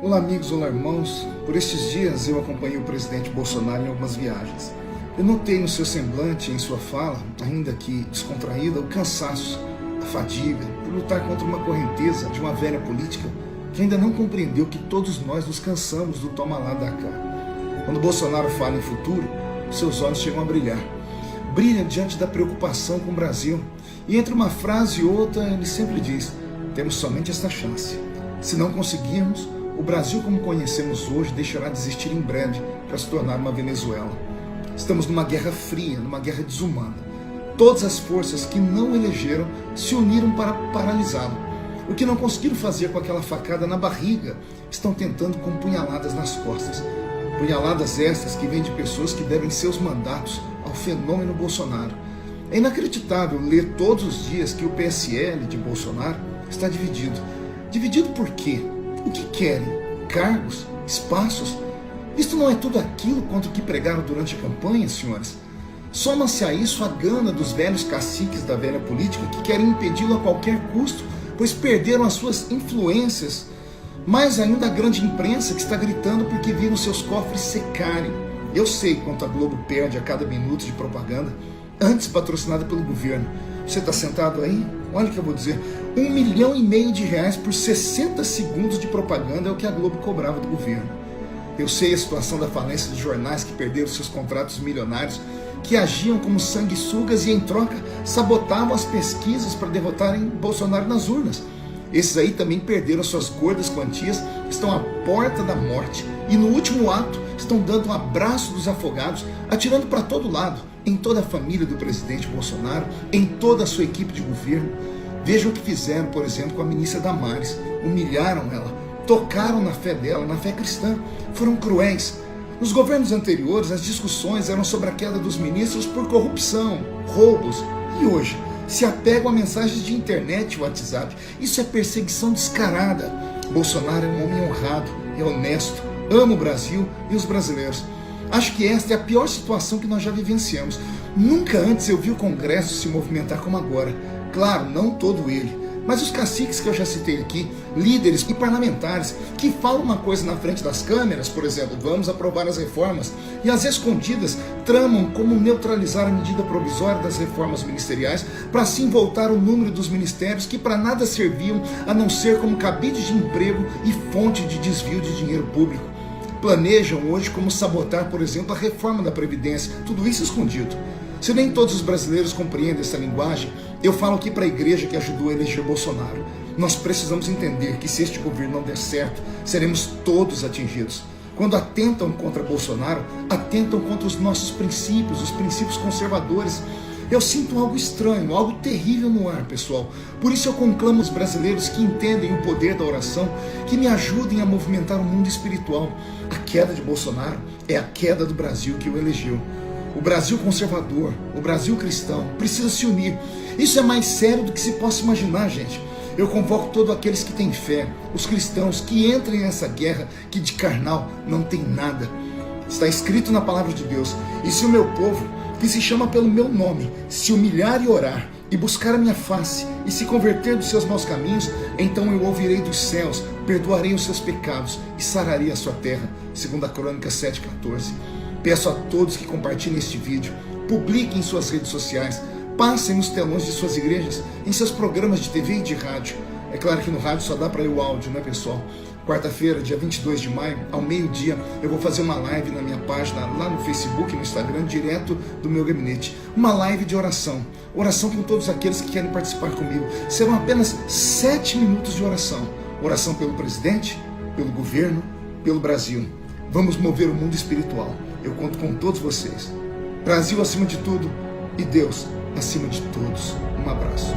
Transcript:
Olá amigos, olá irmãos. Por estes dias eu acompanhei o presidente Bolsonaro em algumas viagens. Eu notei no seu semblante e em sua fala, ainda que descontraída, o cansaço, a fadiga, por lutar contra uma correnteza de uma velha política que ainda não compreendeu que todos nós nos cansamos do toma lá da cá. Quando Bolsonaro fala em futuro, seus olhos chegam a brilhar. Brilha diante da preocupação com o Brasil. E entre uma frase e outra ele sempre diz: temos somente esta chance. Se não conseguirmos, o Brasil como conhecemos hoje deixará de existir em breve para se tornar uma Venezuela. Estamos numa guerra fria, numa guerra desumana. Todas as forças que não elegeram se uniram para paralisá-lo. O que não conseguiram fazer com aquela facada na barriga, estão tentando com punhaladas nas costas. Punhaladas estas que vêm de pessoas que devem seus mandatos ao fenômeno Bolsonaro. É inacreditável ler todos os dias que o PSL de Bolsonaro está dividido. Dividido por quê? O que querem? Cargos? Espaços? Isto não é tudo aquilo contra o que pregaram durante a campanha, senhores? Soma-se a isso a gana dos velhos caciques da velha política que querem impedi-lo a qualquer custo, pois perderam as suas influências. Mais ainda a grande imprensa que está gritando porque viram seus cofres secarem. Eu sei quanto a Globo perde a cada minuto de propaganda, antes patrocinada pelo governo. Você está sentado aí? Olha o que eu vou dizer. R$1,5 milhão por 60 segundos de propaganda é o que a Globo cobrava do governo. Eu sei a situação da falência de jornais que perderam seus contratos milionários, que agiam como sanguessugas e em troca sabotavam as pesquisas para derrotarem Bolsonaro nas urnas. Esses aí também perderam suas gordas quantias, estão à porta da morte e no último ato estão dando um abraço dos afogados, atirando para todo lado, em toda a família do presidente Bolsonaro, em toda a sua equipe de governo. Vejam o que fizeram, por exemplo, com a ministra Damares. Humilharam ela, tocaram na fé dela, na fé cristã, foram cruéis. Nos governos anteriores, as discussões eram sobre a queda dos ministros por corrupção, roubos. E hoje, se apegam a mensagens de internet e WhatsApp. Isso é perseguição descarada. Bolsonaro é um homem honrado, é honesto, ama o Brasil e os brasileiros. Acho que esta é a pior situação que nós já vivenciamos. Nunca antes eu vi o Congresso se movimentar como agora. Claro, não todo ele, mas os caciques que eu já citei aqui, líderes e parlamentares, que falam uma coisa na frente das câmeras, por exemplo, vamos aprovar as reformas, e às escondidas tramam como neutralizar a medida provisória das reformas ministeriais, para assim voltar o número dos ministérios que para nada serviam a não ser como cabide de emprego e fonte de desvio de dinheiro público. Planejam hoje como sabotar, por exemplo, a reforma da Previdência, tudo isso escondido. Se nem todos os brasileiros compreendem essa linguagem, eu falo aqui para a igreja que ajudou a eleger Bolsonaro. Nós precisamos entender que se este governo não der certo, seremos todos atingidos. Quando atentam contra Bolsonaro, atentam contra os nossos princípios, os princípios conservadores. Eu sinto algo estranho, algo terrível no ar, pessoal. Por isso eu conclamo os brasileiros que entendem o poder da oração, que me ajudem a movimentar o mundo espiritual. A queda de Bolsonaro é a queda do Brasil que o elegeu. O Brasil conservador, o Brasil cristão, precisa se unir. Isso é mais sério do que se possa imaginar, gente. Eu convoco todos aqueles que têm fé, os cristãos, que entrem nessa guerra que de carnal não tem nada. Está escrito na palavra de Deus: e se o meu povo, que se chama pelo meu nome, se humilhar e orar, e buscar a minha face, e se converter dos seus maus caminhos, então eu ouvirei dos céus, perdoarei os seus pecados, e sararei a sua terra. 2 Crônicas 7,14. Peço a todos que compartilhem este vídeo, publiquem em suas redes sociais, passem nos telões de suas igrejas, em seus programas de TV e de rádio. É claro que no rádio só dá para ir o áudio, né, pessoal? Quarta-feira, dia 22 de maio, ao meio-dia, eu vou fazer uma live na minha página, lá no Facebook e no Instagram, direto do meu gabinete. Uma live de oração. Oração com todos aqueles que querem participar comigo. Serão apenas 7 minutos de oração. Oração pelo presidente, pelo governo, pelo Brasil. Vamos mover o mundo espiritual. Eu conto com todos vocês. Brasil acima de tudo e Deus acima de todos. Um abraço.